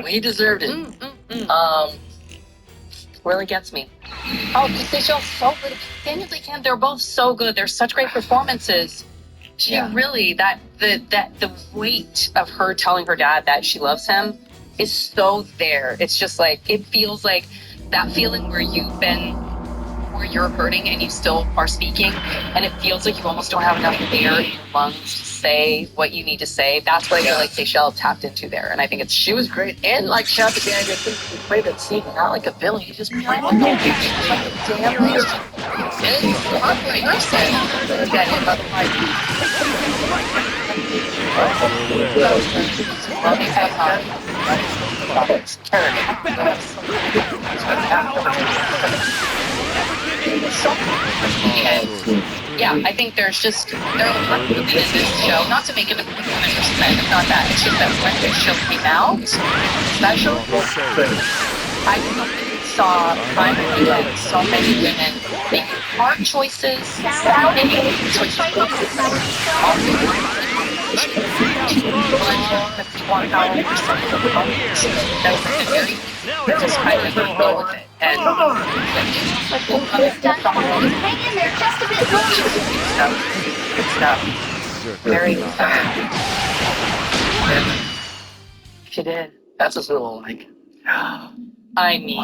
He deserved it. Really gets me. Oh, because they show so good. Daniel Day Kim, they're both so good. They're such great performances. She really the weight of her telling her dad that she loves him is so there. It's just like it feels like that feeling where you're hurting and you still are speaking, and it feels like you almost don't have enough air in your lungs to say what you need to say. That's what I feel like Seychelles tapped into there, and I think she was great. And like shout out to Daniel, I think he played that scene not like a villain. He just played like a damn leader. And he's not like you said. Got hit by the mic. Yeah, I think there are a movie in this show, not to make it a percent, it's not that. It's just that when this show came out, special, I saw finally like so many women making hard choices, just kind of go with it. And hang in there just a bit longer. Good stuff. Very good stuff. She did. That's a little like. I mean,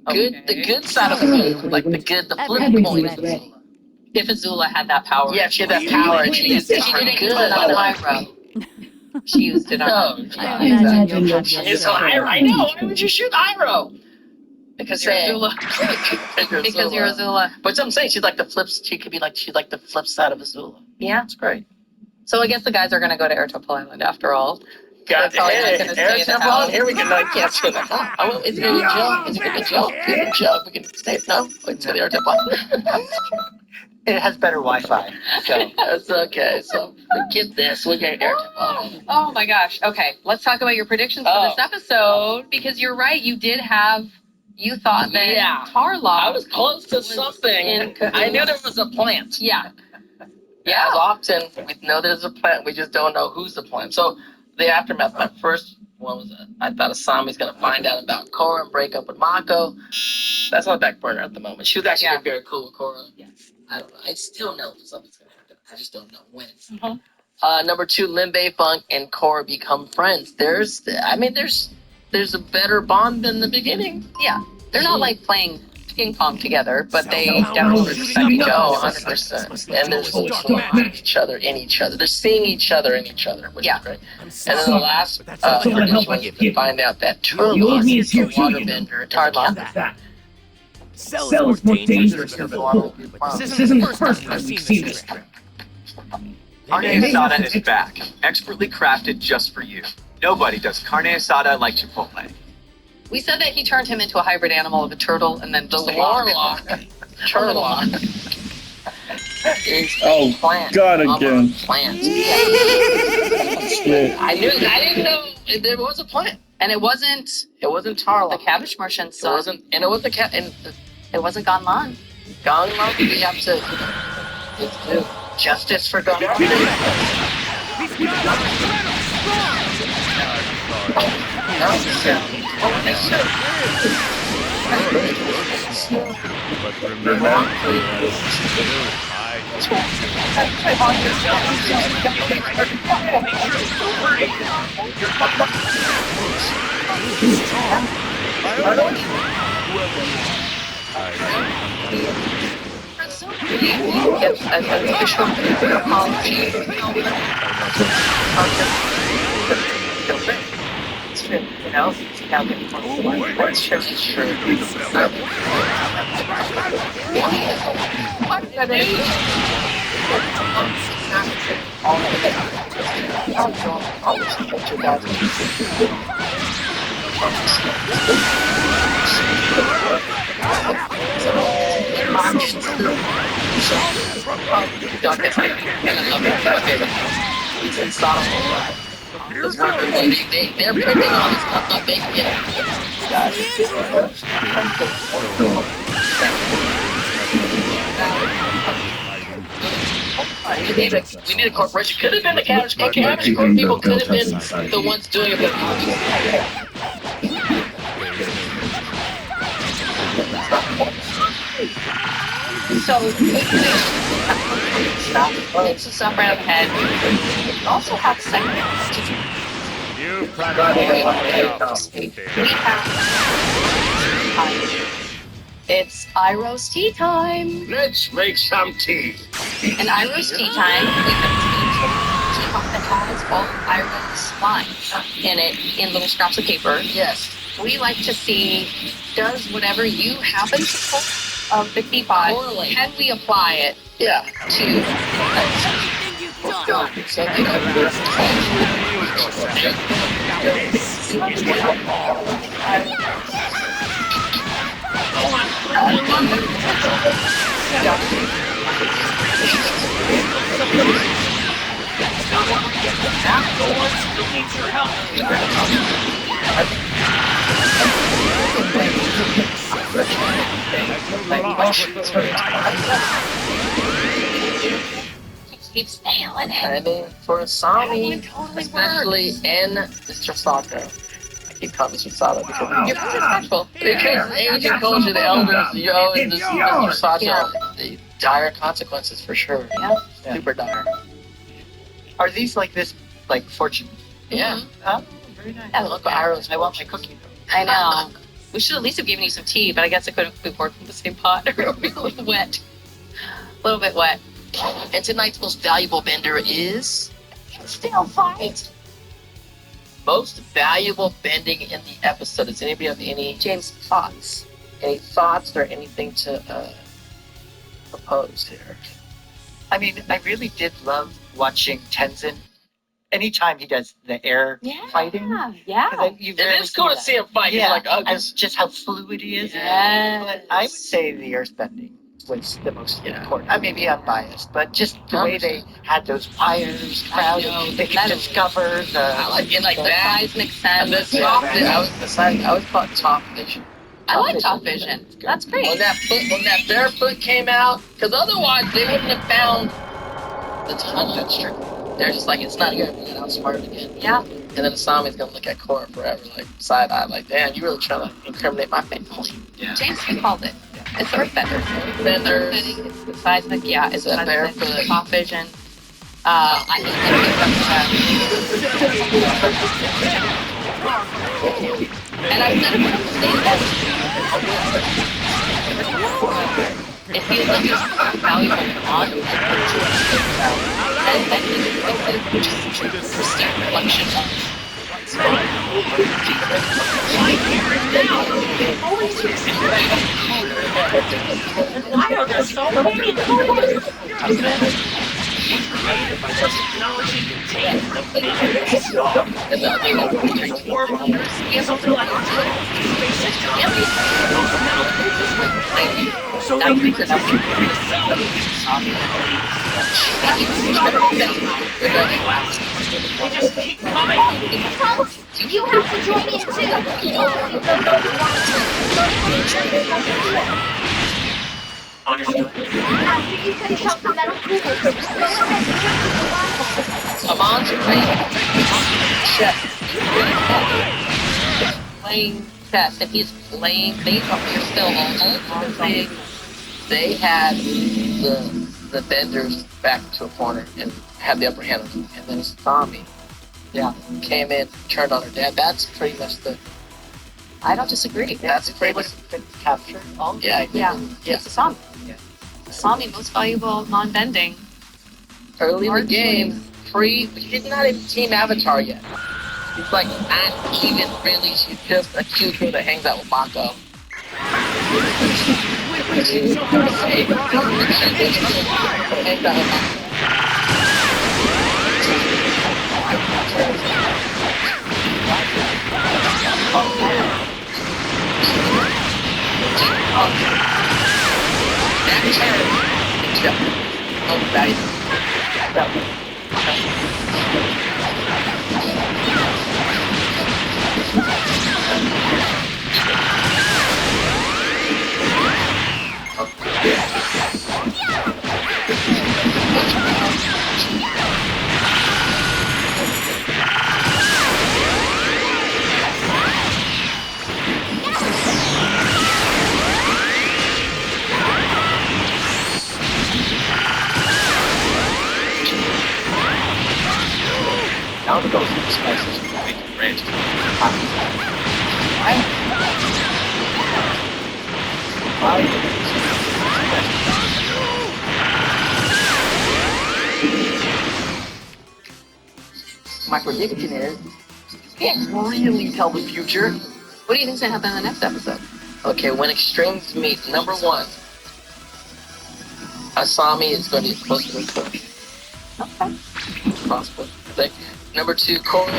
Good. The good side of Azula, like the flip coin of Azula. if Azula had that power. Yeah, she had that power. And she used it. She didn't use it on Lyra. She used it on. I know. Why would you shoot Iroh? Because you're Azula. Because you're Azula. But I'm saying she's like the flips. She's like the flip side of Azula. Yeah, it's great. So I guess the guys are going to go to Airtopol Island after all. God, Airtopol Island. Here we go. No, I can't say that. Oh, it's gonna be jump. It's gonna jump. It's gonna jump. We can stay. No, let's go to Airtopol Island. It has better Wi-Fi. So that's okay. So forget this. We're going to Airtopol. Oh my gosh. Okay, let's talk about your predictions for this episode, because you're right. You thought that Tarlok. I was close to something. I knew there was a plant. Yeah. Yeah. As often, we know there's a plant. We just don't know who's the plant. So the aftermath, my first one was I thought Asami's going to find out about Korra and break up with Mako. That's on the back burner at the moment. She was actually very cool with Korra. Yes. I don't know. I still know something's going to happen. I just don't know when. Mm-hmm. Number 2, Linbei, Funk, and Korra become friends. There's a better bond than the beginning. Yeah. They're not like playing ping pong together, but they definitely respect each other 100%. And there's each other in each other. They're seeing each other in each other, which is great. And then the last prediction was to find out that Turlock is a waterbender. Tarlok. Cell is more dangerous than this isn't the first time we've seen this. Carne asada is back, expertly crafted just for you. Nobody does carne asada like Chipotle. We said that he turned him into a hybrid animal of a turtle, and then the warlock. Turlock. Oh, plant. God, again. Plants. Shit. I didn't know there was a plant. And it wasn't Tarlok. The cabbage merchant's son. It wasn't, and it was it wasn't Ganlan. Ganlan, we have to do justice for Ganlan. But remember, You know, that's true. They're printing all this stuff, not making it. We need a corporation. Could have been the Cabbage Corp. Cabbage Corp people could have been the ones doing it. So, it's just up right ahead. We also have segments. You practically We have it's iRoast tea time. Let's make some tea. In iRoast tea time, we have a teacup that has all iRoast lines in it in little scraps of paper. Yes. We like to see, does whatever you happen to pull of the teapot, Correlate. can we apply it Yeah. to So, you know, keeps nailing it? I mean, for Sami, It totally especially in Mr. Sato. I keep calling Mr. Sato because You're disrespectful. aging culture, the elders, you know, and this Mr. Sato, Yeah. the dire consequences for sure. Yeah. Super dire. Are these like this, like fortune? Yeah. Oh, very nice. Yeah, Look, Iroh's I want my cookie though. I know. We should at least have given you some tea, but I guess it could have been poured from the same pot. A little wet. A little bit wet. And tonight's most valuable bender is Still fight. most valuable bending in the episode. Does anybody have any James, thoughts? thoughts or anything to propose here? I mean, I really did love watching Tenzin. Anytime he does the air fighting. Yeah. 'Cause you It rarely is cool to that. see him fight. Yeah, He's like, oh, and just how fluid he is. Yes. But I would say the earthbending was the most Yeah. important. I may be unbiased, but just the way they 100%. had those fires crowded, they could discover the. I like it like The that. seismic And sense. this top, I was caught top vision. I like top vision. That's great. When that barefoot came out, because otherwise they wouldn't have found the 100th street. They're just like, it's not here. We got outsmarted again. Yeah. And then Asami's gonna look at Korra forever, like side eye, like, damn, you really trying to incriminate my family. James, you called it. It's earthbender. Benders. It's the seismic, yeah. It's the That seismic, barefoot. top vision. I and I said it from the stage. It feels like it's a valuable bond. And I think it's just a pristine reflection of Why are there so many toys? You have to join in too. After you finish off the metal tools, go ahead and Amon's playing chess. If he's playing baseball, you're still almost they had the benders back to a corner and had the upper hand on them. And then Asami came in, turned on her dad. That's pretty much I don't disagree. that's pretty much captured all. yeah. Yeah, it's a song. Yeah. Sami, most valuable non-bending. Early in the Hard game, she's not even Team Avatar yet. She's like not even really, she's just a cute girl that hangs out with Mako. Hangs out with Mako. Oh, nice. My prediction is, you can't really tell the future. What do you think's gonna happen in the next episode? Okay, when extremes meet, number one, Asami is going to be supposed to be pushed. Okay. Possible. Like, number two, Korra.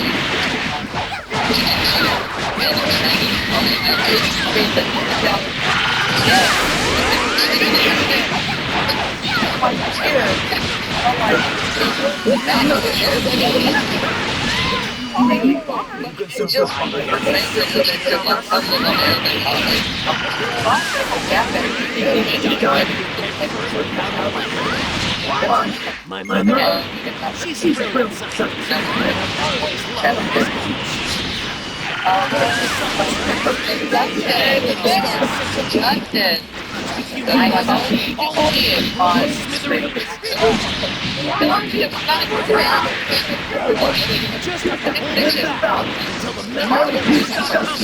My mother, she's real something. I have only on smithereens. Just have to hold it down until the memory comes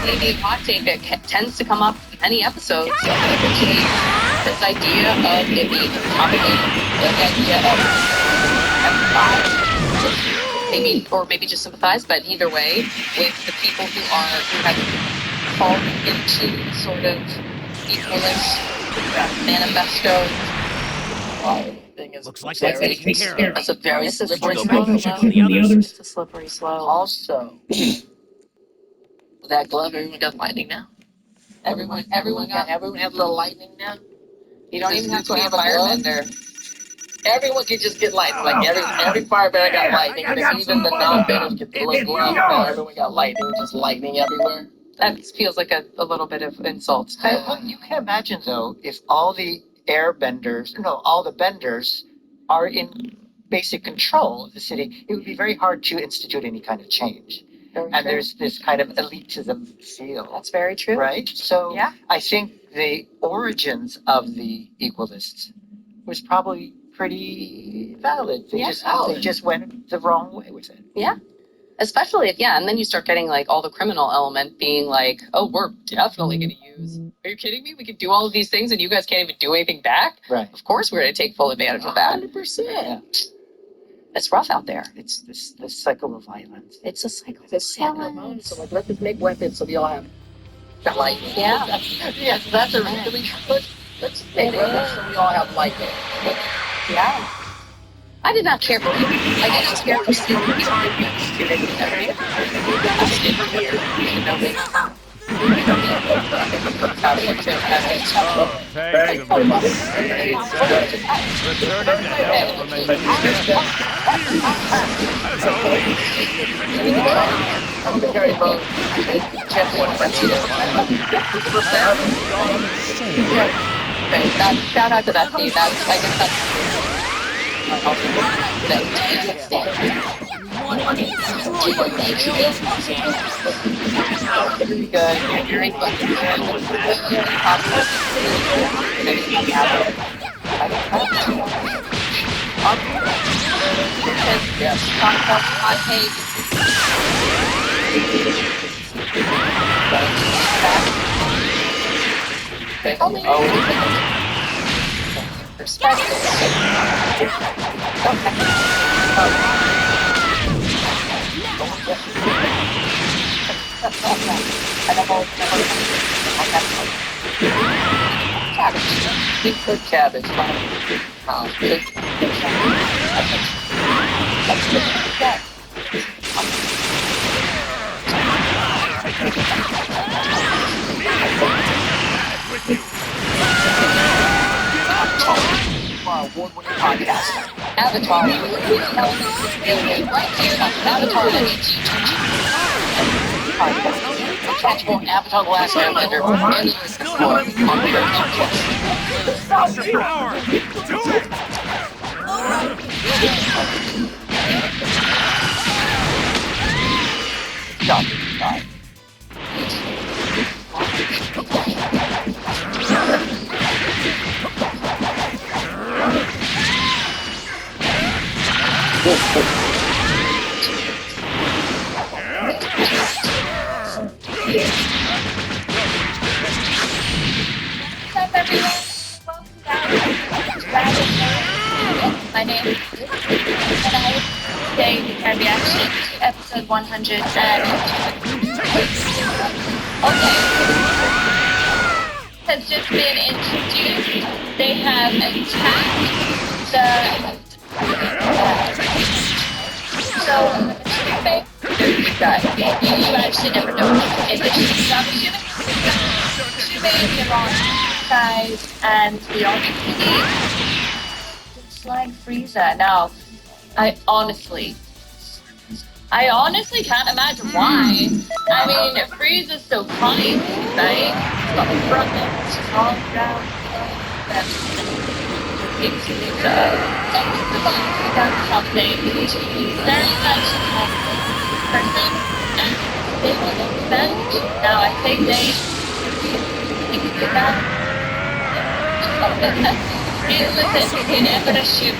Maybe a hot take that tends to come up in any episode. This idea of it being a topic, the idea of empathize, maybe, or maybe just sympathize, but either way, with the people who have fallen into sort of equalist manifesto. Looks like that's taken care of. That's a very slippery Go slope. back and check on the others. It's a slippery slope. Also, with that glove, everyone got lightning now. Everyone has a little lightning now. You don't even have to be a firebender. Everyone can just get lightning. Like every firebender got lightning, and even the non-benders get the little glove. Now everyone got lightning, just lightning everywhere. That feels like a little bit of insult. You can imagine, though, if all the all the benders are in basic control of the city, it would be very hard to institute any kind of change. And there's this kind of elitism feel. That's very true. Right? So Yeah. I think the origins of the equalists was probably pretty valid. They just went the wrong way with it. Yeah. Especially if, and then you start getting like all the criminal element being like, oh, we're definitely going to use. Are you kidding me? We can do all of these things and you guys can't even do anything back? Right. Of course we're going to take full advantage of that. 100%. It's rough out there. It's this cycle of violence. It's a cycle. So like, let's just make weapons so we all have lightning. Yeah. Yes, that's a really let's make weapons so we all have lightning. Yeah. I did not care for you. I did not care for students. Shout out to that team. I guess that's Good cabbage. Award-winning podcast. Avatar. Right here, Avatar that needs you. Catch more Avatar The Last Airbender. your power! Do it! What's up, everyone? Welcome back to Xenoverse. My name is Liz, and today we are reaction to episode 100 okay. Has just been introduced. They have attacked the you actually never know if it's Shubei is on size and the only Slag Frieza. Now, I honestly can't imagine why. I mean, Frieza's so funny, right? He's got the front end, strong ground, something very much person, and they will defend. Now, I think they can do that. Listen, they never shoot.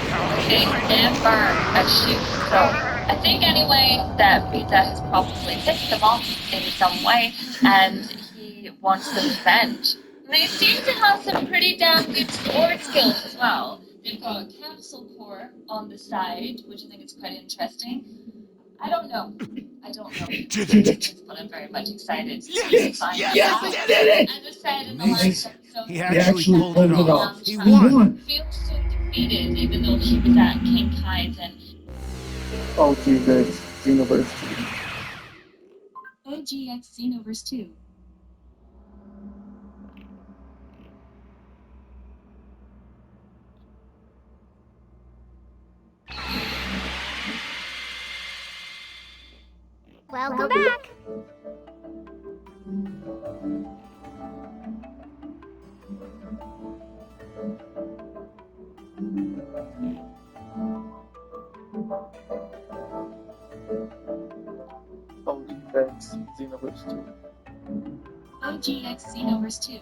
They never shoot. So, I think anyway that Frieza has probably pissed them off in some way, and he wants to defend. They seem to have some pretty damn good sword skills as well. They've got capsule core on the side, which I think is quite interesting. I don't know. But I'm very much excited to find out. Yes, did it! As I said in the last episode, He actually pulled it off. He won. feels so defeated, even though he was at King Kaizen. Oh, Jesus. Xenoverse. OGX Xenoverse 2. Welcome back. OGX Xenoverse 2. OGX Xenoverse 2.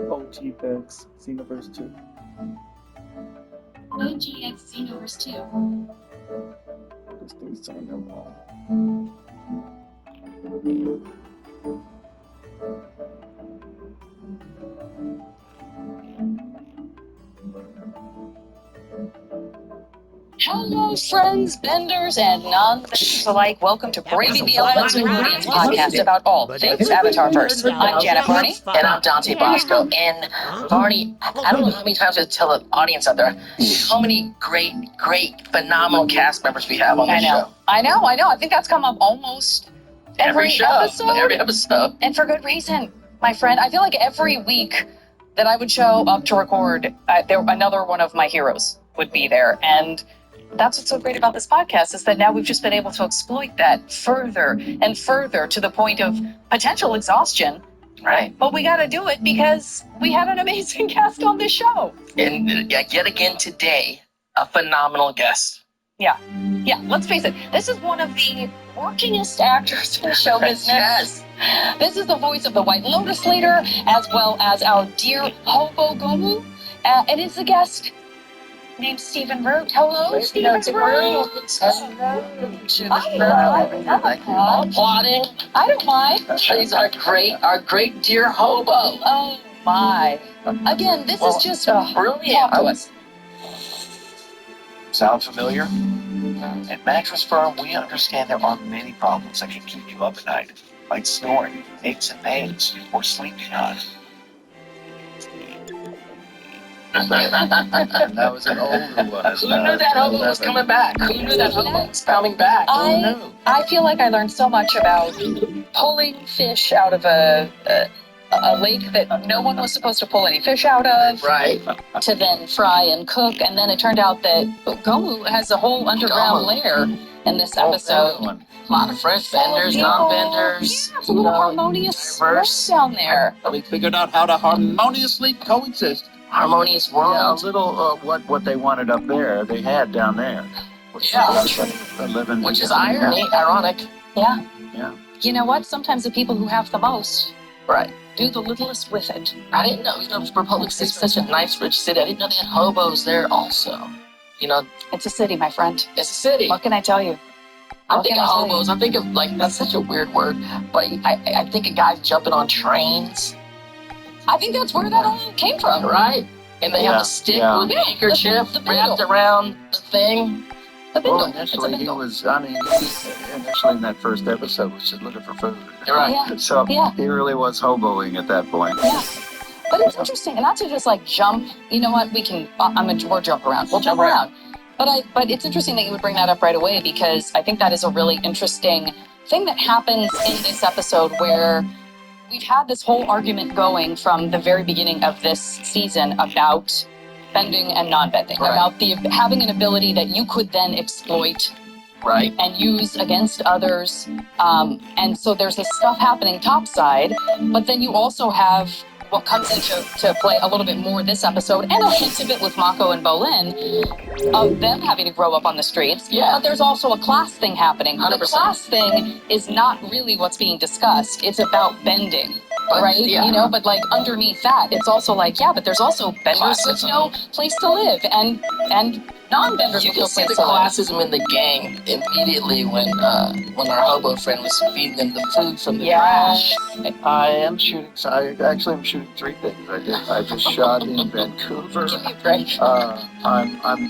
OGX Xenoverse 2. OGX Xenoverse 2. This thing's telling them all. Hello, friends, benders, and non-benders alike. Welcome to Braving the Elements with Williams podcast about all things Avatarverse. I'm Janet Barney. And I'm Dante Bosco. And Barney, I don't know how many times to tell the audience out there how many great, phenomenal cast members we have on this show. I know. I think that's come up almost every episode. And for good reason, my friend. I feel like every week that I would show up to record, another one of my heroes would be there. And that's what's so great about this podcast, is that now we've just been able to exploit that further and further to the point of potential exhaustion. Right. But we got to do it because we had an amazing guest on this show. And yet again today, a phenomenal guest. Yeah, let's face it. This is one of the workingest actors in show business. Yes. This is the voice of the White Lotus leader, as well as our dear Hobo Gomu. And it's a guest named Stephen Root. Hello, Stephen Root. Applauding. I don't mind. He's our great dear Hobo. Oh my. Again, this is just brilliant. talk to us. Sound familiar? At Mattress Firm, we understand there are many problems that can keep you up at night, like snoring, aches and pains, or sleeping hot. And that was an older one. Who knew that hobo was coming back? Who knew that hobo was coming back? Who knew? I feel like I learned so much about pulling fish out of a lake that no one was supposed to pull any fish out of. Right. To then fry and cook, and then it turned out that Gomu has a whole underground lair in this episode. A lot of French benders, non-benders. Yeah, it's a little harmonious world down there. We figured out how to harmoniously coexist. Harmonious world. Yeah, a little what they wanted up there, they had down there. Which is irony, ironic. Yeah. Yeah. You know what? Sometimes the people who have the most Right. do the littlest with it. I didn't know, Republic City is such a nice, rich city. I didn't know they had hobos there also. It's a city, my friend. It's a city. What can I tell you? I think of hobos. I think of, that's such a weird word, but I think of guys jumping on trains. I think that's where that all came from. Right? And they have a stick with a handkerchief wrapped around the thing. Well, initially initially in that first episode was just looking for food. Right. Yeah. So he really was hoboing at that point. Yeah. But it's interesting, and not to just jump. You know what? We'll jump around. We'll jump around. But it's interesting that you would bring that up right away, because I think that is a really interesting thing that happens in this episode, where we've had this whole argument going from the very beginning of this season about bending and non-bending, about having an ability that you could then exploit, and use against others. And so there's this stuff happening topside, but then you also have what comes into play a little bit more this episode, and a hint of it with Mako and Bolin, of them having to grow up on the streets. Yeah. But there's also a class thing happening. 100%. The class thing is not really what's being discussed. It's about bending. Right? Yeah. But underneath that, it's also but there's also benders with no place to live, and non-benders You with no can see place the to live. classism in the gang immediately when our hobo friend was feeding them the food from the trash. I am shooting. I actually am shooting 3 things. I just shot in Vancouver. Give me a break. I'm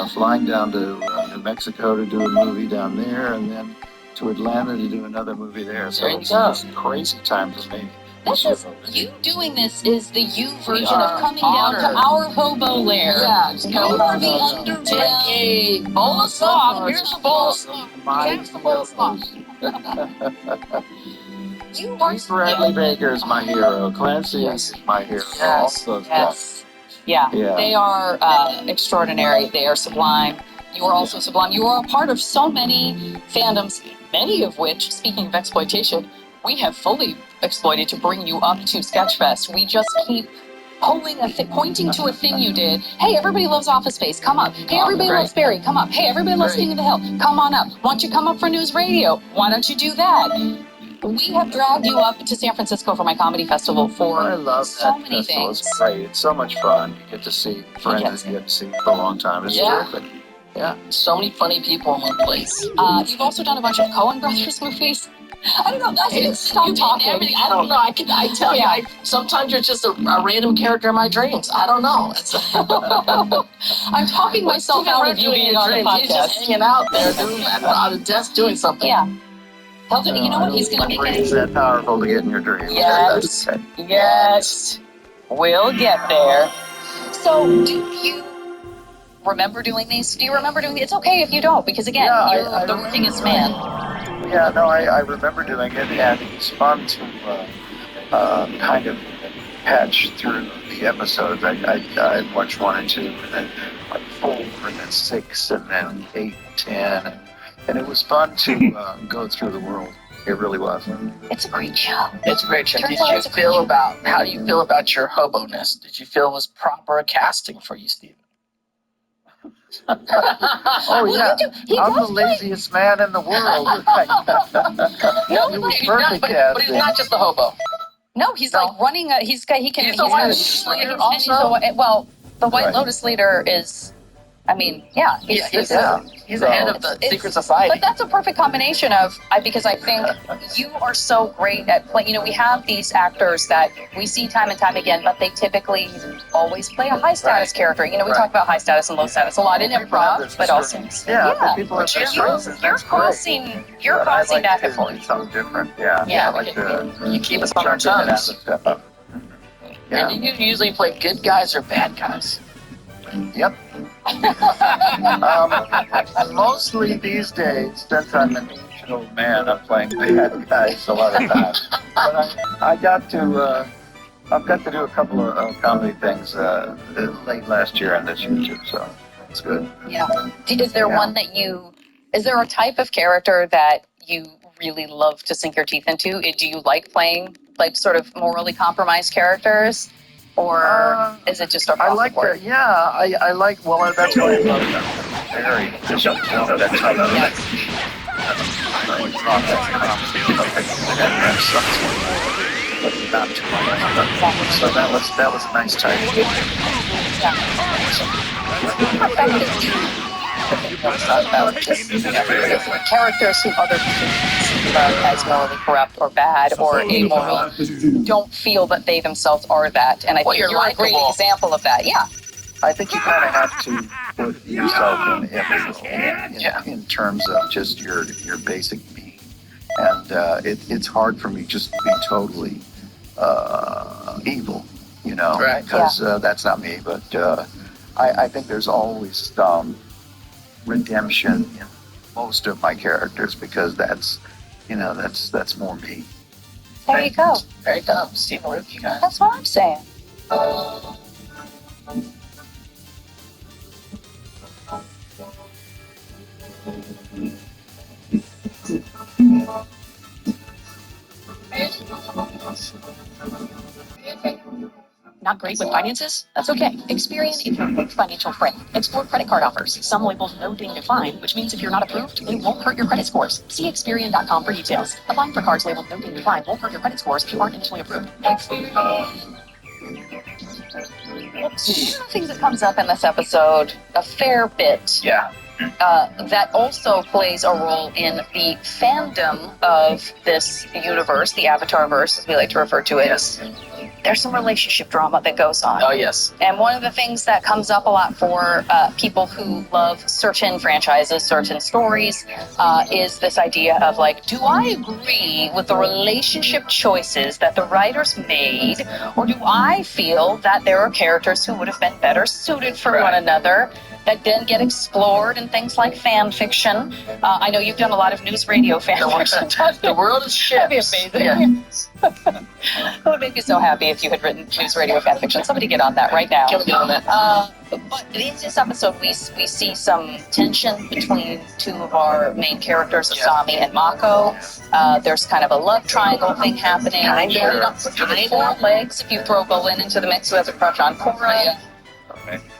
flying down to New Mexico to do a movie down there, and then to Atlanta to do another movie there. So it's just a crazy time for me. You doing this is the you version of coming down to our hobo lair. Yeah, You are the underground. Take a bowl of slop. Here's the bowl of slop. Here's the bowl of slop. You are Bradley Baker is my hero. Clancy is my hero. All those guys. Yeah, they are extraordinary. They are sublime. You are also sublime. You are a part of so many fandoms, many of which, speaking of exploitation, we have fully exploited to bring you up to Sketchfest. We just keep pointing to a thing you did. Hey, everybody loves Office Space. Come up. Hey, everybody loves Barry. Come up. Hey, everybody loves King of the Hill. Come on up. Why don't you come up for News Radio? Why don't you do that? We have dragged you up to San Francisco for my comedy festival for I love so that many festival. things. It's great. It's so much fun. You get to see friends that you get to see for a long time. It's terrific. Yeah, so many funny people in one place. You've also done a bunch of Coen Brothers movies. I don't know. I didn't stop talking. I don't know. I tell you, sometimes you're just a random character in my dreams. I don't know. I'm talking myself out of you being on the podcast. He's just hanging out there on a desk doing something. Yeah. You know what? He's going to make It's that powerful to get in your dreams. Yes. Yes. We'll get there. So, do you remember doing these? Do you remember doing these? It's okay if you don't, because again, you're the workingest man. Yeah, no, I remember doing it, and it's fun to kind of patch through the episodes. I watched 1 and 2, and then 4, and then 6, and then 8, 10, and it was fun to go through the world. It really was. It's a great show. It's a great show. How do you feel about your hobo-ness? Did you feel it was proper casting for you, Stephen? Oh yeah, I'm the laziest man in the world. It was perfect but he's not just a hobo. No, he's like running. He's the White Lotus leader also. Well, the White Lotus leader is I mean, yeah, He's the head of the secret society. But that's a perfect combination of, because I think you are so great at playing. You know, we have these actors that we see time and time again, but they typically always play a high status character. You know, we talk about high status and low status a lot in improv, but also people are you're crossing back and forth. Something different. Yeah. Yeah. I like to You keep us on our toes. step up. Yeah. And you usually play good guys or bad guys. Yep. Mostly these days, since I'm an ancient old man, I'm playing bad guys a lot of times. But I've got to do a couple of comedy things late last year and this year too, so it's good. Yeah. Is there one that is there a type of character that you really love to sink your teeth into? Do you like playing like sort of morally compromised characters? Or is it just across the board? I like, well, that's why I love Barry. That's how not too much. So that was a nice time. Characters who other people see as morally corrupt or bad or amoral don't feel that they themselves are that. And I think you're a great example of that. Yeah. I think you kind of have to put yourself in every role in terms of just your basic being. And it's hard for me just to be totally evil, you know, because that's not me. But I think there's always redemption in most of my characters because that's more me. There you go. There you go. Stephen Root, you guys. That's what I'm saying. Not great with finances? That's okay. Experian is your financial friend. Explore credit card offers. Some labeled no ding decline, which means if you're not approved, they won't hurt your credit scores. See Experian.com for details. Applying for cards labeled no ding decline won't hurt your credit scores if you aren't initially approved. One of the things that comes up in this episode a fair bit. Yeah. That also plays a role in the fandom of this universe, the Avatarverse, as we like to refer to it. Yes. There's some relationship drama that goes on. Oh, yes. And one of the things that comes up a lot for people who love certain franchises, certain stories, is this idea of like, do I agree with the relationship choices that the writers made, or do I feel that there are characters who would have been better suited for one another? That then get explored in things like fan fiction. I know you've done a lot of news radio fan fiction. The world is shit. That'd be amazing. It would make me so happy if you had written news radio fan fiction. Somebody get on that right now. Can we get on that? But in this episode, we see some tension between two of our main characters, Asami and Mako. There's kind of a love triangle thing happening. Four legs, if you throw Bolin into the mix, who has a crush on Korra.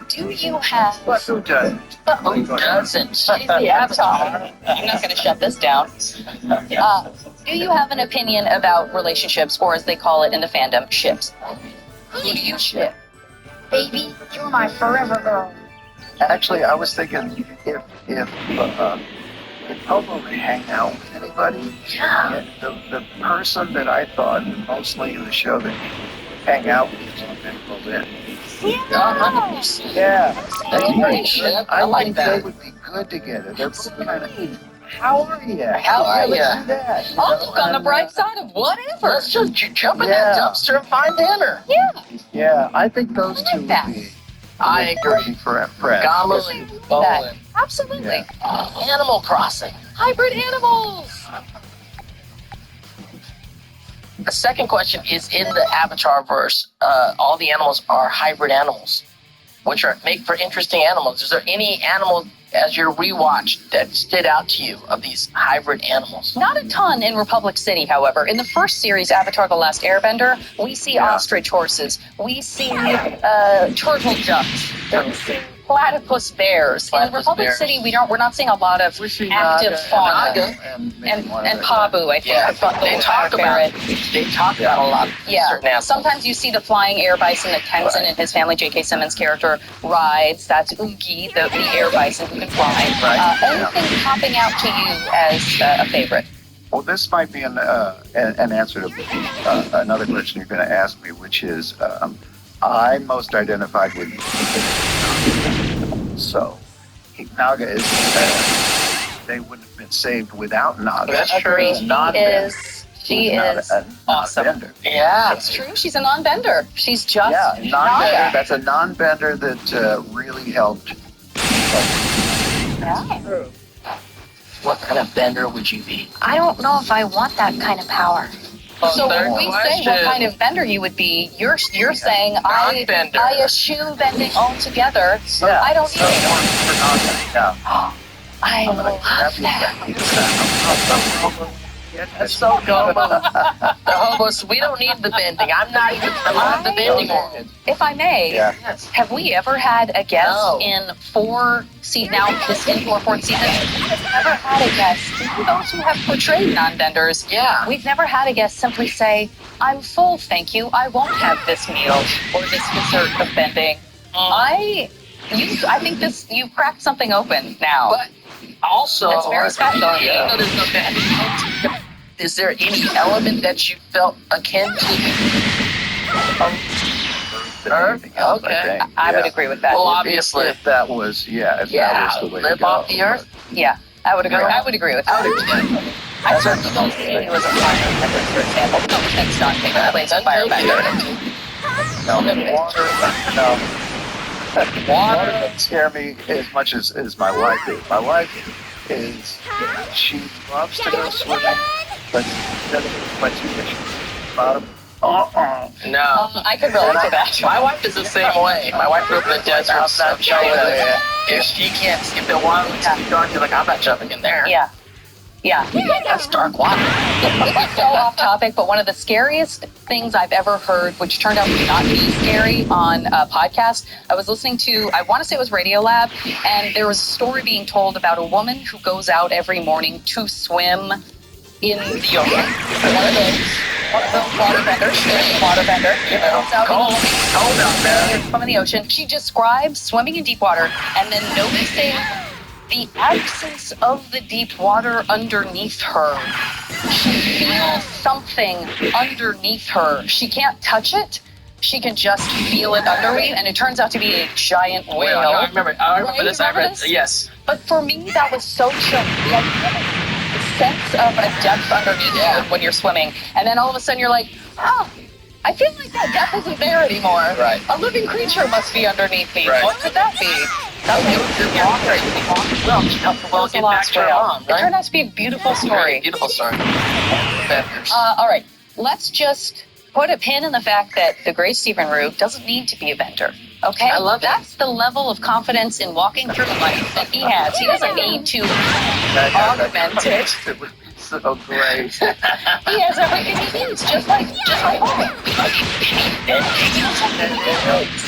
Do you have... Who doesn't? Who doesn't? She's the Avatar. I'm not going to shut this down. Do you have an opinion about relationships, or as they call it in the fandom, ships? Who do you ship? Baby, you're my forever girl. Actually, I was thinking if Popo would hang out with anybody, the person that I thought mostly in the show that hang out with was Bolin. Yeah. That's a great ship. I like think that. they would be good together. They're both kind of. How are you? How are you? I'll look on the bright side of whatever. Let's just jump in that dumpster and find dinner. Yeah, I think those two would be. I agree. For friends. Gamu and Bolin. Absolutely. Animal Crossing. Hybrid animals. The second question is, in the Avatar verse, all the animals are hybrid animals, which make for interesting animals. Is there any animal, as you're rewatched, that stood out to you of these hybrid animals? Not a ton in Republic City, however. In the first series, Avatar: The Last Airbender, we see ostrich horses. We see turtle ducks. We see platypus bears. In Republic City, we're not seeing a lot of active fauna. And Pabu, I think. Yeah. They talk about a lot. Yeah. Sometimes you see the flying air bison that Tenzin and his family, J.K. Simmons' character, rides. That's Oogie, the air bison who can fly. Anything popping out to you as a favorite? Well, this might be an answer to another question you're going to ask me, which is I'm most identified with so Naga is they wouldn't have been saved without Naga. That's true. She is awesome. Non-bender. Yeah, it's true. She's a non-bender. She's just non-bender. That's a non-bender that really helped. Yeah. What kind of bender would you be? I don't know if I want that kind of power. So when we say what kind of bender you would be, you're saying I eschew bending altogether. So I don't need it. I love that. That's so cool. The hobos, we don't need the bending. I'm not the bending one. If I may, have we ever had a guest in 4 seasons, now this into our 4th season, we've never had a guest, even those who have portrayed non-benders, we've never had a guest simply say, I'm full, thank you, I won't have this meal or this dessert of bending. I think you cracked something open now. But also, it's very special. Is there any element that you felt akin to Earth? Okay. I would agree with that. Well, obviously. If that was the way to live go. off the Earth? Yeah, I would agree. I would agree with that. I certainly don't see it was a firebender, for example. No, that's not taking the place of firebender. Water doesn't scare me as much as my wife is. My wife she loves to go swimming, but doesn't much bottom. No. I could relate to that. My wife is the same way. My wife grew up in the desert, so if she can't skip the water, it's dark, she's like, I'm not jumping in there. Yeah. That's dark water. It's so off topic, but one of the scariest things I've ever heard, which turned out to not be scary on a podcast, I was listening to, I want to say it was Radiolab, and there was a story being told about a woman who goes out every morning to swim in the ocean. One of those waterbenders, cold out there. From the ocean. She describes swimming in deep water and then noticing the absence of the deep water underneath her. She feels something underneath her. She can't touch it. She can just feel it underneath, and it turns out to be a giant whale. I remember this. I read this. Yes. But for me, that was so chill. The sense of a depth underneath you when you're swimming, and then all of a sudden you're like, oh, I feel like that depth isn't there anymore. Right. A living creature must be underneath me. Right. What could that be? Well, get back to her mom, It turned out to be a beautiful story. Right, beautiful story. All right, let's just put a pin in the fact that the great Stephen Root doesn't need to be a bender. Okay? I love that. That's the level of confidence in walking through life that he has. He doesn't need to augment it. It would be so great. He has everything he needs, just like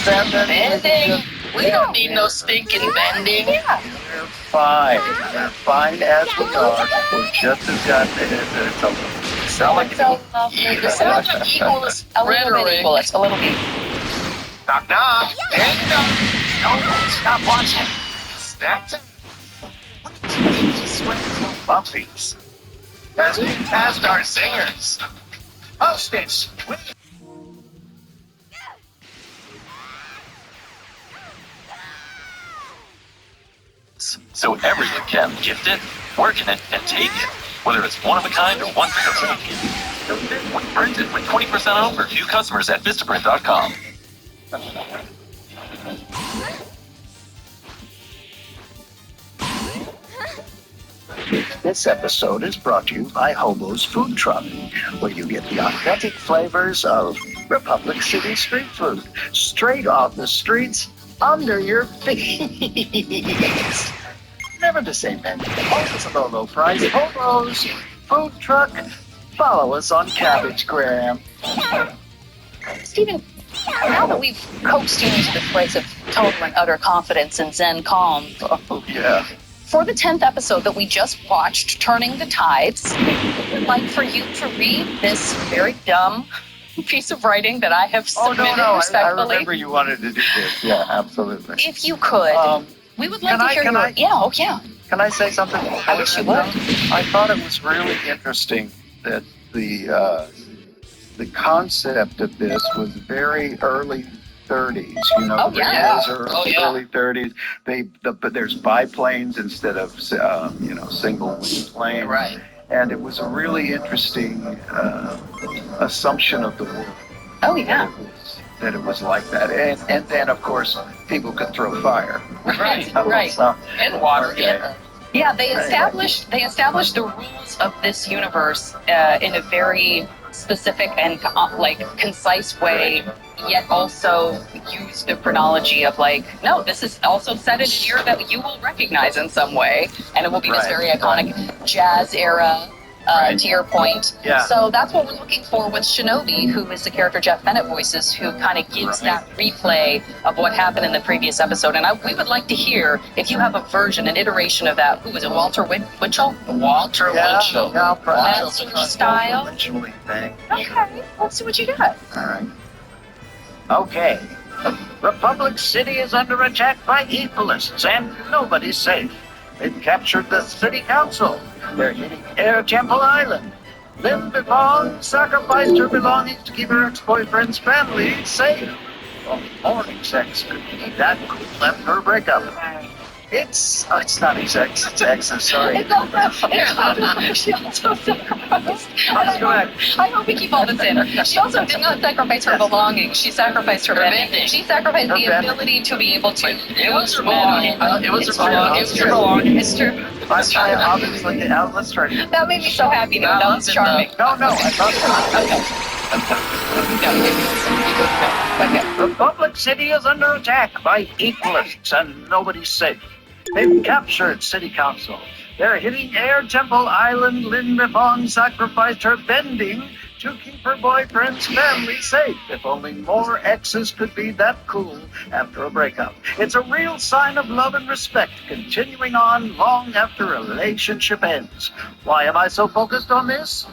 bending. We don't need no stinking bending. Yeah. We're fine. We're fine as we are. We're just as goddamn. Sound like so lovely. You sound like equalist rhetoric. A little bit. Knock, knock. There you go. Don't stop watching. That's it. Bumpies. As our singers. Hostage. So everyone can gift it, work in it, and take it. Whether it's one of a kind or one for your team. Print it with 20% off for new customers at Vistaprint.com. This episode is brought to you by Hobo's Food Truck, where you get the authentic flavors of Republic City street food, straight off the streets, under your feet. Never the same menu, always a low price. Hobo's Food Truck. Follow us on CabbageGram. Stephen, now that we've coaxed you into the place of total and utter confidence and Zen calm. Oh, yeah. For the 10th episode that we just watched, Turning the Tides, I would like for you to read this very dumb piece of writing that I have submitted I respectfully. remember you wanted to do this. Yeah, absolutely. If you could, we would like to hear your... Yeah. Can I say something? I wish you would. I thought it was really interesting that the concept of this was very early 30s. You know, the videos are early 30s. But there's biplanes instead of single wing planes. Right. And it was a really interesting assumption of the world. Oh yeah. That it was like that, and then of course people could throw fire. Right. Right. So, And water. okay. Yeah, they established the rules of this universe in a very specific and concise way, yet also use the chronology of no, this is also set in a year that you will recognize in some way, and it will be this very iconic jazz era. To your point. Yeah. So that's what we're looking for with Shinobi, who is the character Jeff Bennett voices, who kind of gives that replay of what happened in the previous episode. And we would like to hear if you have a version, an iteration of that. Who was it, Walter Winchell? Walter Winchell. Yeah, I'll That's your style. Winchell thing. Okay, let's see what you got. All right. Okay. Republic City is under attack by evilists, and nobody's safe. They've captured the city council. They're hitting Air Temple Island. Lim Bifong sacrificed her belongings to keep her ex-boyfriend's family safe. Well, morning sex could be that cool after her breakup. It's not his ex, it's exes, sorry. She also sacrificed. I hope we keep all this in. She also did not sacrifice her belongings. She sacrificed her vending. She sacrificed the ability to be able to. It was her belongings. It was her belongings. It's her belongings. It's true. Let's try it. Obviously, let's try it. That made me so happy. That was charming. No, I thought Okay. Republic City is under attack by evilists, and nobody's safe. They've captured city council. They're hitting Air Temple Island. Lin Bifong sacrificed her bending to keep her boyfriend's family safe. If only more exes could be that cool after a breakup. It's a real sign of love and respect, continuing on long after a relationship ends. Why am I so focused on this?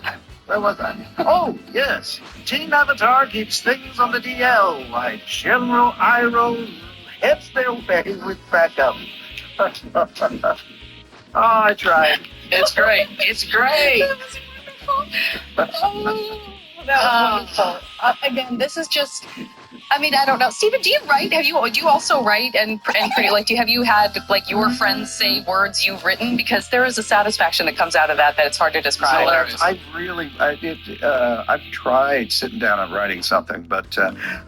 Where was I? Oh, yes. Team Avatar keeps things on the DL, while General Iroh heads their way with backup. Oh, I tried. It's great. It's great. That was wonderful. Again, this is just. I mean, I don't know. Stephen, do you write? Do you also write and create? Have you had your friends say words you've written? Because there is a satisfaction that comes out of that it's hard to describe. I've tried sitting down and writing something, but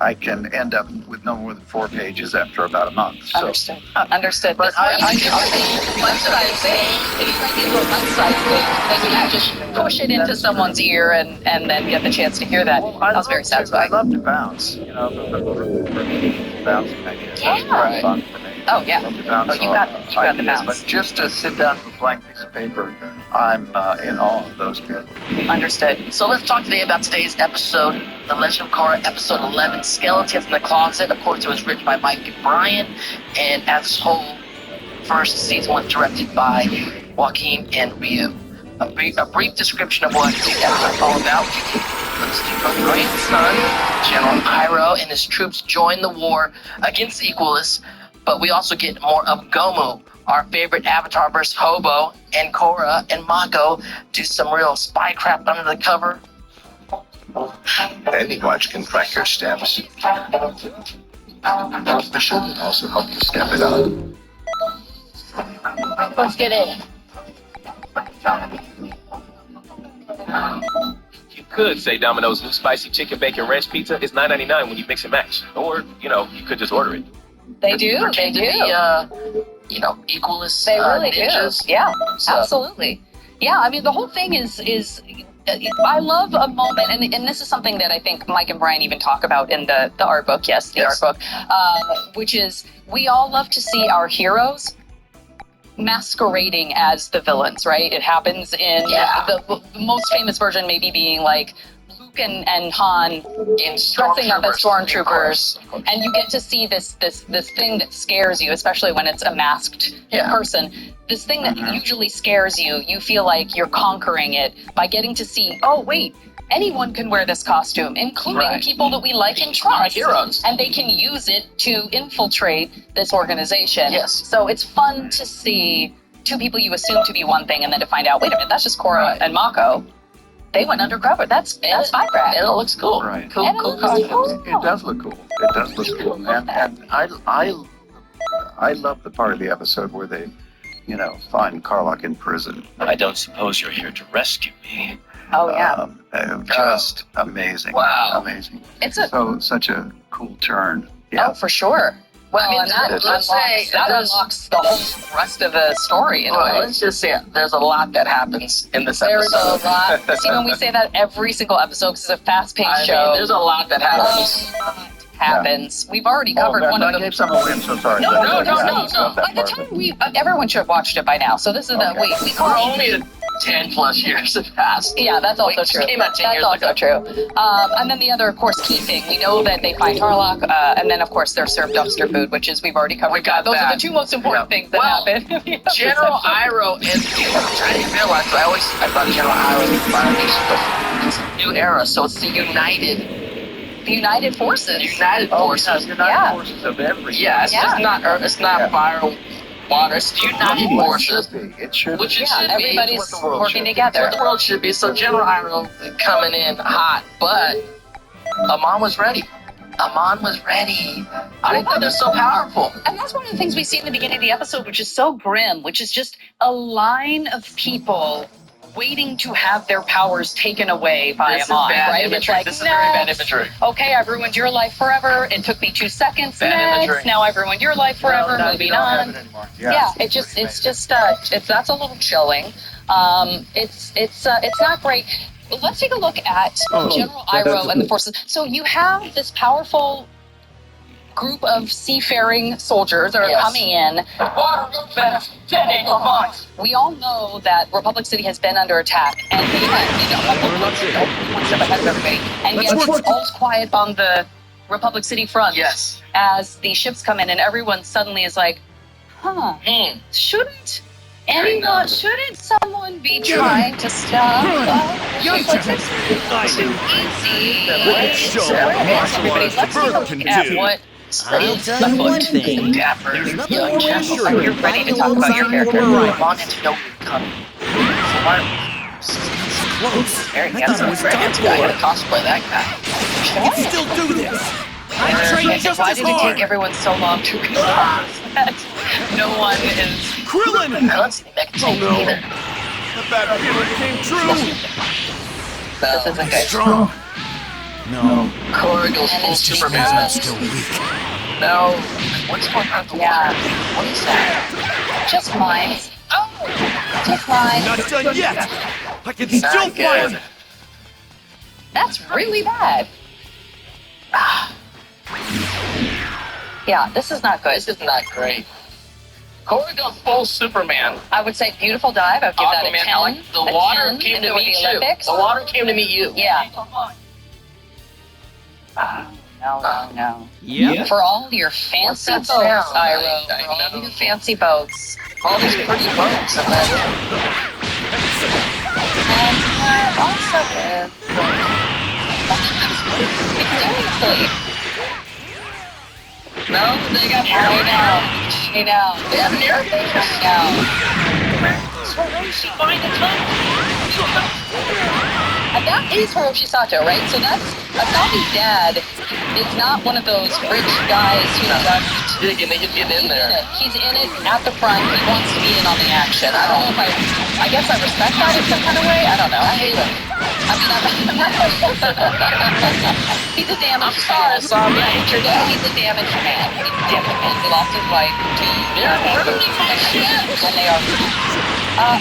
I can end up with no more than 4 pages after about a month. So. Understood. But I do one-side thing. If you write into a one-side thing, then you just push it into someone's ear and then get the chance to hear that. That was very satisfying. I love to bounce. Bouncing ideas. Yeah. That's fun for me. Oh, yeah. I love to bounce You got the ideas, bounce. But just to sit down with a blank piece of paper, I'm in awe of those people. Understood. So let's talk today about today's episode, The Legend of Korra, episode 11, Skeletons in the Closet. Of course, it was written by Mike and Brian, and as this whole first season was directed by Joaquin and Ryu. A brief description of what the episode is all about. Our grandson, General Iroh, and his troops join the war against the Equalists, but we also get more of Gomu, our favorite Avatar-verse hobo, and Korra and Mako do some real spy crap under the cover. Any watch can track your steps. The show will also help you step it up. Let's get in. You could say Domino's new spicy chicken bacon ranch pizza is $9.99 when you mix and match. Or, you could just order it. They do. They do. Equalist They really ninjas. do. Yeah, So- absolutely. Yeah, I mean, the whole thing is I love a moment, and this is something that I think Mike and Brian even talk about in the art book. Yes, the art book, which is we all love to see our heroes masquerading as the villains, right? It happens in the most famous version maybe being Luke and Han dressing up as stormtroopers, and you get to see this thing that scares you, especially when it's a masked person. This thing that usually scares you, you feel like you're conquering it by getting to see, oh wait, anyone can wear this costume, including people that we like and trust. Heroes. And they can use it to infiltrate this organization. Yes. So it's fun to see two people you assume to be one thing, and then to find out, wait a minute, that's just Korra and Mako. They went undercover. That's Spycraft. And it looks cool. Right. Cool costumes. It does look cool. It does look cool. And I love the part of the episode where they, find Karlach in prison. I don't suppose you're here to rescue me. Oh yeah. Just amazing. Wow. Amazing. It's such a cool turn. Yeah. Oh, for sure. Well, I mean, and that let's say unlocks the whole rest of the story in a way. Let's just say there's a lot that happens in this There's episode. a lot. See, when we say that every single episode, because it's a fast-paced show. There's a lot that happens. Happens. We've already covered one of I them. gave some away. I'm so sorry. No. By the time everyone should have watched it by now. So this is the wait. We We're only 10 plus years have passed. Yeah, that's also Wait, true. Came out 10 That's years also ago. true. And then the other, of course, key thing. We know that they find Tarlock, and then, of course, they're served dumpster food, which is we've already covered. We got Those that. are the two most important things that happen. General Iroh and I didn't realize. I thought General Iroh was the it's a new era, so it's the United Forces. United Forces. United Forces of everything. Yeah, it's just not Earth. It's not fire, water. It's United Forces. It should be. Which it should everybody's be. working together. What the world should be. So General Iroh coming in hot, but Amon was ready. I didn't know they're so powerful. And that's one of the things we see in the beginning of the episode, which is so grim, which is just a line of people waiting to have their powers taken away by This is Amon, bad right? imagery. It's like, This is very bad imagery. Okay, I've ruined your life forever. It took me 2 seconds. Bad Next, imagery. now I've ruined your life forever. No, moving you don't have on. it anymore. Yeah, that's a little chilling. It's not great. But let's take a look at General Iroh and the forces. So you have this powerful group of seafaring soldiers that are coming in. We all know that Republic City has been under attack, and one step ahead of everybody. And yet it's all quiet on the Republic City front. Yes. As the ships come in, and everyone suddenly is like, shouldn't someone be trying to stop us? It's too easy. Everybody, let's take a look at what I'll tell you one thing. There's nothing more reassuring. You're ready to talk about your character. I wanted to know coming. close. Very I thought it was done I for. gotta cosplay that guy. I can still do this. I trained just Why as did it take hard. everyone so long to realize that no one is... Krillin! I don't see Mecha Oh no. either. The bad feeling came true. This isn't good. Strong. No. Korra goes full Superman. I'm still weak. No. What's going on? Yeah. What is that? Just mine. Just mine. Not done yet. I can still fight. That's really bad. Yeah, this is not good. This is not great. Korra goes full Superman. I would say beautiful dive. I would give that a 10. Aquaman, I like the water came to meet you. Olympics. The water came to meet you. Yeah. No. Yep. For all your fancy What's boats, that sound? Iroh. I For all know. your fancy boats. All these pretty boats. And then And also seriously. no, they got I know. They have an airplane. So where is she find the time? And that is Hiroshi Sato, right? So that's Asahi's dad is not one of those rich guys who just Digging, they can get in there. He's in it at the front. He wants to be in on the action. I don't know if I guess I respect that in some kind of way. I don't know. I hate him. I mean, he's a damaged man. He's a damaged man. He's a damaged man. He lost his wife to when they are.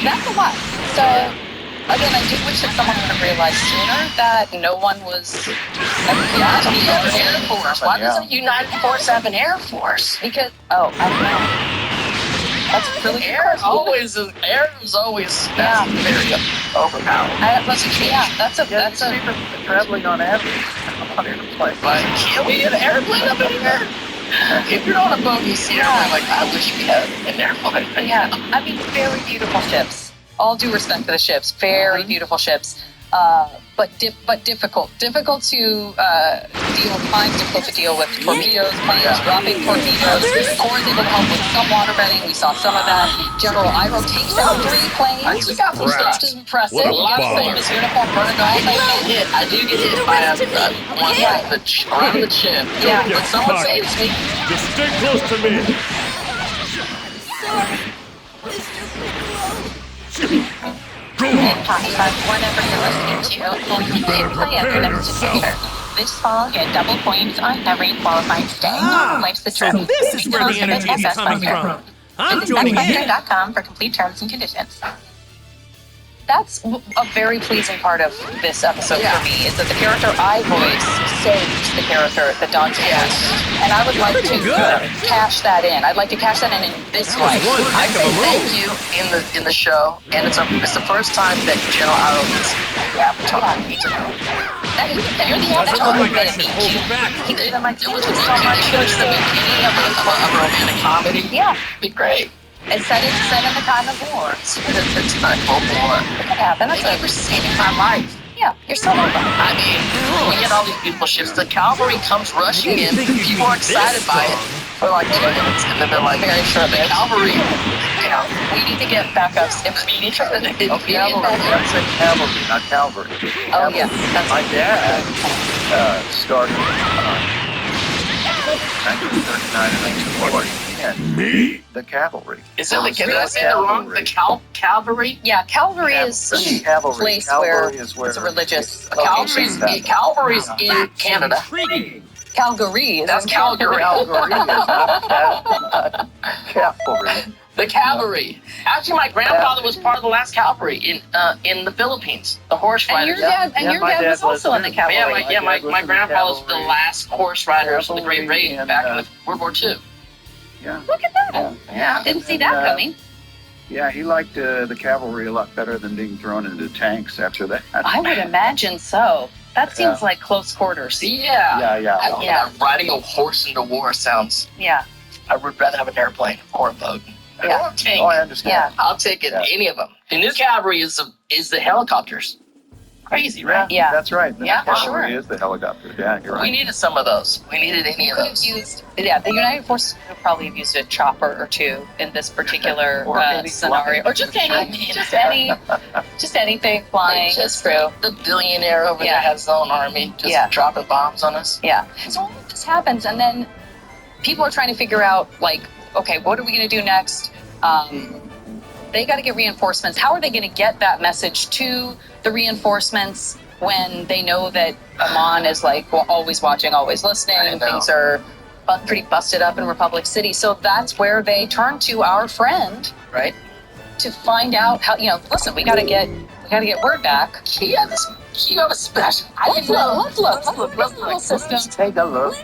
That's a lot. So. Again, I do wish that someone would have realized sooner that no one was Air Force. Why does a United Force have an Air Force? Because, I don't know. That's really good. Aaron's always very overpowered. That's a traveling on average on an airplane. Like, can we get an airplane up in here? If you're on a boat, you see airplane, like, I wish we had an airplane. Yeah, I mean, very beautiful ships. All due respect for the ships, very beautiful ships. But difficult to deal with mines, difficult to deal with torpedoes, planes dropping torpedoes. Core is able to help with some water bedding. We saw some of that. General Iroh takes out 3 planes. We got some stuff to impressive. What a A lot of bother. famous uniform burned off. I do get hit by one around the chin. Yeah. When someone saves me, Just stay close to me. Whenever you're listening to, you can play at your next adventure. This fall, get double points on every qualified stay. Life's the So trip. this is where the energy is coming from. I'm joining in. Visit for complete terms and conditions. That's a very pleasing part of this episode for me, is that the character I voice saves the character that Dante voiced. And I would like to cash that in. I'd like to cash that in this way. I say thank you in the show, and it's the first time that General Iroh gets the Avatar. You're the Avatar. Doesn't look like I should hold it back. It was so much good at the beginning of a romantic comedy. Yeah. It'd be great. It's set in the time of war. It's not Cold War. It could happen. That's Thank you for saving my life. Yeah, you're so welcome. I mean, we get all these beautiful ships. The cavalry comes rushing in. People are excited by it for like 2 minutes, and then they're like, Very sure. the cavalry. Yeah. We need to get backups immediately. That's cavalry, not Calvary. Oh, yeah. That's My dad started 1939 and 1940. Me? The cavalry. Is it like, did I say it wrong? The cavalry? Yeah, Calvary is a Cavalry. place Cavalry is where it's a religious Calvary's location. Calvary's in Canada. Calgary is That's in Calgary. Cavalry is not cavalry. The cavalry. Actually, my grandfather was part of the last cavalry in the Philippines. The horse And riders. your dad was also in the cavalry. My grandfather was the last horse riders of the Great Raid back in World War II. Yeah. Look at that. Yeah. Didn't see that coming. Yeah, he liked the cavalry a lot better than being thrown into tanks after that. I would imagine so. That seems like close quarters. Yeah. Yeah. Riding a horse into war sounds. Yeah. I would rather have an airplane or a boat. Yeah. Or a tank. Oh, I understand. I'll take it. Yeah. Any of them. The new cavalry is the helicopters. Crazy, right? Yeah. That's right. The Yeah, for cavalry sure. is the helicopter. Yeah, you're We right. needed some of those. We needed any of those. The United Forces would probably have used a chopper or two in this particular Or any scenario, or just anything flying. Just true. the billionaire over there has his own army, just dropping bombs on us. Yeah. So all of this happens, and then people are trying to figure out, like, okay, what are we going to do next? They got to get reinforcements. How are they going to get that message to the reinforcements when they know that Amon is like always watching, always listening? Things are pretty busted up in Republic City. So that's where they turn to our friend, right, to find out how. Listen, we got to get word back. He have a special. Let's look. Let's take a look.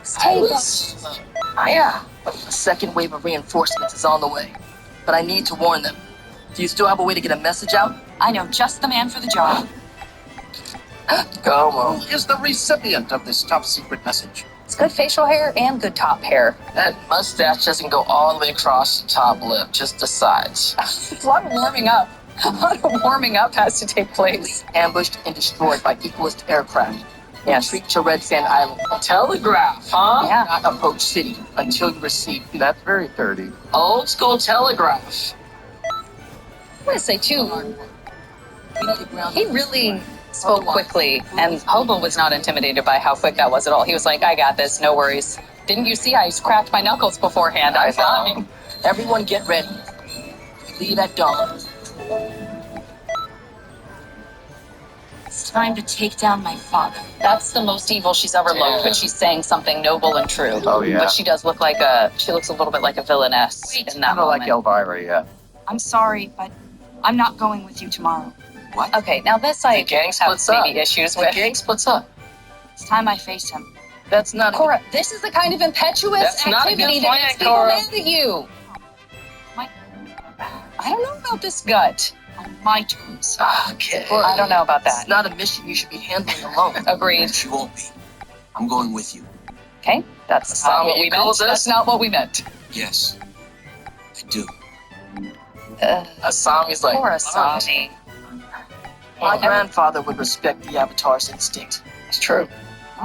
Yeah. A second wave of reinforcements is on the way, but I need to warn them. Do you still have a way to get a message out? I know just the man for the job. Como. Who is the recipient of this top secret message? It's good facial hair and good top hair. That mustache doesn't go all the way across the top lip, just the sides. A lot of warming up. A lot of warming up has to take place. Ambushed and destroyed by equalist aircraft. Retreat to Red Sand Island. Telegraph, huh? Yeah. Not approach city until you receive. That's very 30. Old school telegraph. I'm going to say, too, he really spoke quickly, and Hobo was not intimidated by how quick that was at all. He was like, I got this, no worries. Didn't you see I cracked my knuckles beforehand? I'm fine. Everyone get ready. Leave at dawn. It's time to take down my father. That's the most evil she's ever looked, but she's saying something noble and true. Oh, yeah. But she does look like she looks a little bit like a villainess in that Kind of moment. like Elvira, yeah. I'm sorry, but I'm not going with you tomorrow. What? Okay, now this I The gang have splits up. maybe issues The with. gang splits up. It's time I face him. That's not Cora, this is the kind of impetuous That's not a good activity that plan, makes people Cora. mad at you. I don't know about this gut. On my terms. Okay. I don't know about It's that. not a mission you should be handling alone. Agreed. She won't be. I'm going with you. Okay, that's not what we meant. That's not what we meant. Yes, I do. Asami's like, Poor Asami. my grandfather would respect the Avatar's instinct. It's true.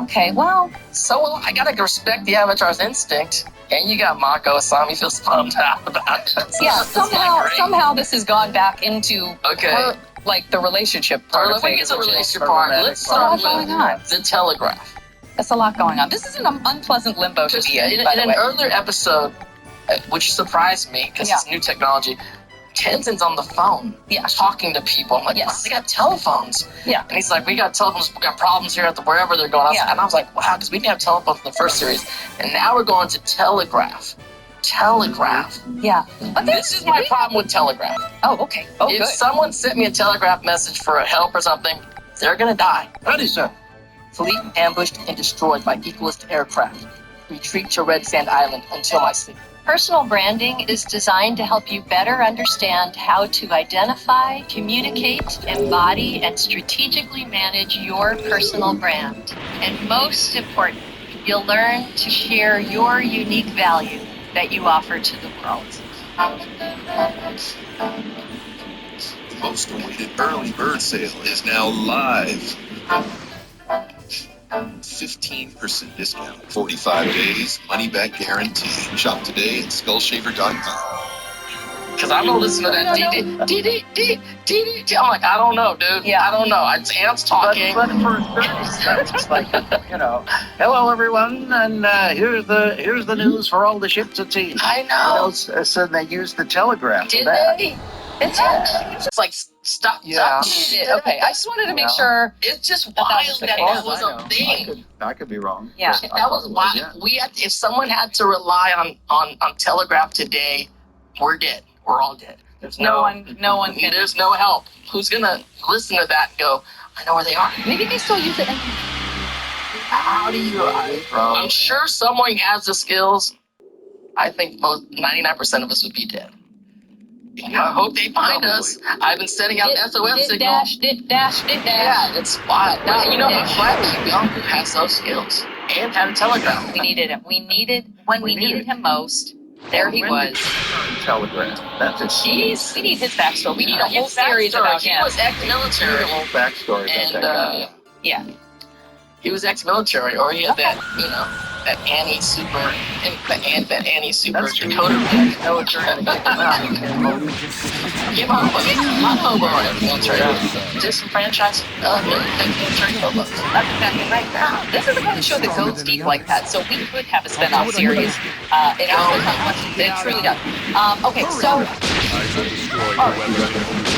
Okay, well, So I gotta respect the Avatar's instinct. And you got Mako. Asami feels bummed out about it. yeah. That's not great. Somehow this has gone back into Okay. her, like the relationship part Or of let me things. get the which is relationship part. Let's start going on. with the telegraph. That's a lot going on. This is an unpleasant limbo to be in. In By the an way. earlier episode, which surprised me because it's new technology, Tenzin's on the phone talking to people. I'm like, wow, they got telephones. Yeah. And he's like, we got telephones, we got problems here at the wherever they're going. And I was like, wow, because we didn't have telephones in the first series. And now we're going to telegraph. Telegraph. Yeah. But This is my problem with telegraph. Oh, okay. Oh, if good. someone sent me a telegraph message for a help or something, they're going to die. Ready, sir. Fleet ambushed and destroyed by equalist aircraft. Retreat to Red Sand Island until my sleep. Personal branding is designed to help you better understand how to identify, communicate, embody, and strategically manage your personal brand. And most important, you'll learn to share your unique value that you offer to the world. The most awaited early bird sale is now live. 15% discount, 45 days, money back guarantee. Shop today at skullshaver.com. Because I'm gonna listen to that D. I'm like, I don't know, dude. Yeah. I don't know. It's ants talking. But for 30 seconds, it's like, hello everyone, and here's the news for all the ships at sea. I know. So they used the telegraph. Did for that. they? It's like stop. Yeah. Stop. Okay, I just wanted to make sure. It's just wild that was a thing. I could be wrong. Yeah. But That was wild. If someone had to rely on telegraph today, we're dead. We're all dead. There's No one can. There's no help. Who's gonna listen to that and go, I know where they are? Maybe they still use it. How do you? I'm sure someone has the skills. I think 99% of us would be dead. I hope they find us. I've been setting out SOS signal. Dash. Yeah, it's wild. You know, I'm glad Kim Jong-un has those skills and had a telegraph. We needed him. We needed him most. There he was. Telegraph. That's it. Jeez, we need his backstory. We need a whole series about him. He was ex-military. The whole backstory about that guy. Yeah. He was ex-military, or he had that, that Annie super decoder pick. No, it's trying to kick him out. Give on, not hobo or military. Disenfranchised military hobos. That's exactly right. This is the kind of show that goes deep like that, so we could have a spin-off series. It actually truly does. Okay, so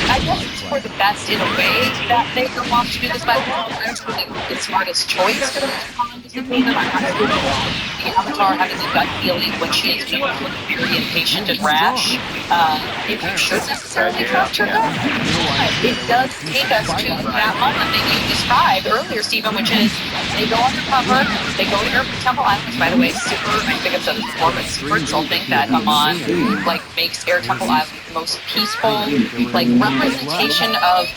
I guess it's for the best in a way that they don't want to do this, but it's really the smartest choice for them to come to me that I'm not sure the Avatar having the gut feeling when she is very impatient and rash. If you should necessarily trust her gut, it does take us to that moment that you described earlier, Stephen, which is they go undercover, they go to Air Temple Island, which, by the way, I think it's a performance super insulting that Amon makes Air Temple Island the most peaceful representation of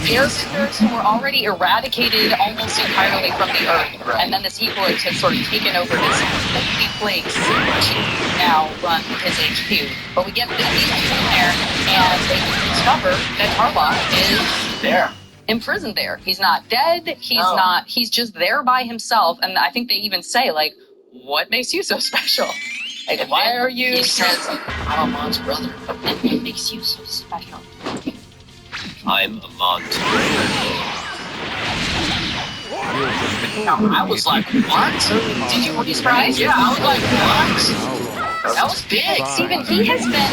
airbenders who were already eradicated almost entirely from the earth, and then this equalist has sort of taken over this place to now run his HQ. But we get these people in there, and they discover that Tarlok is there. Imprisoned there. He's not dead. He's just there by himself. And I think they even say, what makes you so special? Why are you? He says, I'm Amon's brother. What makes you so special? I'm Amon's I was like, what? Did you were you surprised? Yeah, I was like, what? That was big. Stephen, he has been.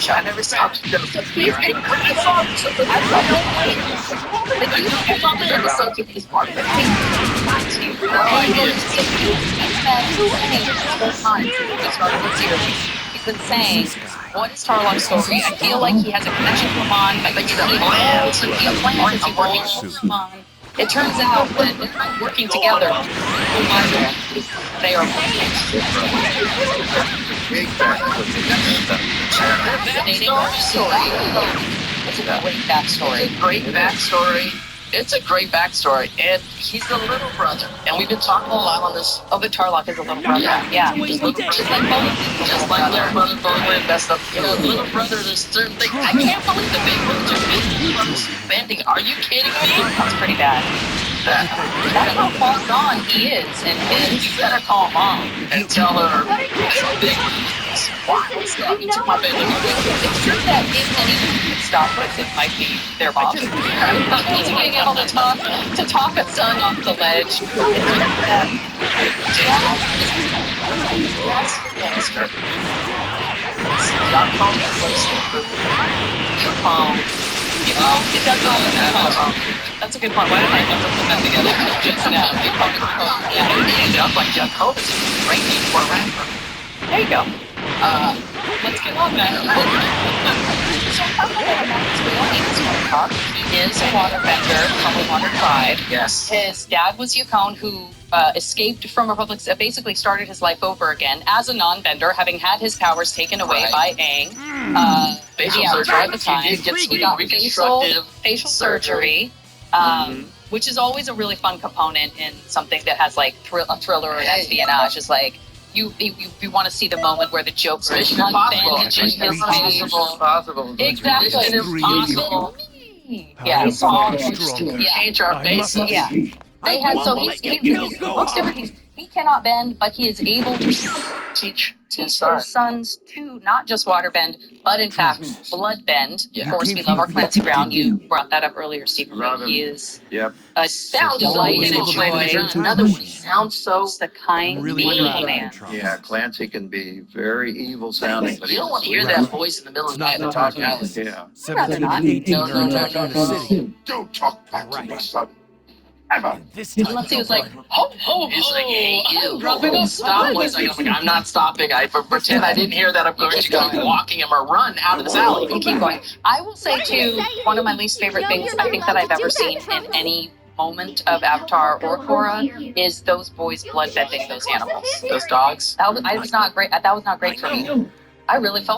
I never saw him. He's been I saw him. I saw him. Like, you know, on the episode to his part of it. He's been saying, what is Tarlok's story? I feel like he has a connection to Amon. Like he plans. He plans. He's working with Amon. It turns out that by working together, they are big backstory. It's a great backstory. It's a great backstory. It's a great backstory, and he's the little brother. And we've been talking a lot on this. Oh, but Tarlock is a little brother. Yeah. He's little brother. Just like Bully. Just like little brother Bully messed up. You know, little brother, there's certain things. I can't believe the big brothers are bending. Are you kidding me? That's pretty bad. That's how far gone he is, and you better call mom and tell her, big stop. You took my baby. It's true that if anyone could stop us, it might be their mom. He's being able to talk a son off the ledge. That's a good point. Why did I never put that together just now? I'm like, Jeff Holmes is a great name for a rapper. There you go. Let's get on that. He is a waterbender from a water tribe. Yes. His dad was Yukon, who escaped from Republic, basically started his life over again as a non-bender, having had his powers taken away by Aang. Facial surgery at the surgery. time. He got facial surgery. Which is always a really fun component in something that has like a thriller or an espionage. Is like you want to see the moment where the Joker is unbandaging his face. Impossible. Exactly. It's impossible. Yeah, it's all change our faces. Yeah. They had he's looks different. He cannot bend, but he is able to teach his sons to not just waterbend, but in fact bloodbend. Of course, we love our Clancy Brown. You brought that up earlier, Stephen. He is a sound delight and a joy. Another one. He sounds so the kind, meaningful man. Yeah, Clancy can be very evil sounding, but you don't want to hear that voice in the middle of the night in the dark alley. Yeah. No. Don't talk back to my son. Ever. Unless he was like, ho, ho, He's ho, like, hey, you. I'm dropping off. Stop. He's like, I'm not stopping. I pretend I didn't hear that. I'm going to go walking him or run out of this alley. And keep going. I will say, too, one of my least favorite things I think that I've ever seen in any moment of Avatar or Korra is those boys bloodbending those animals. Those dogs? That was not great. That was not great for me. I really felt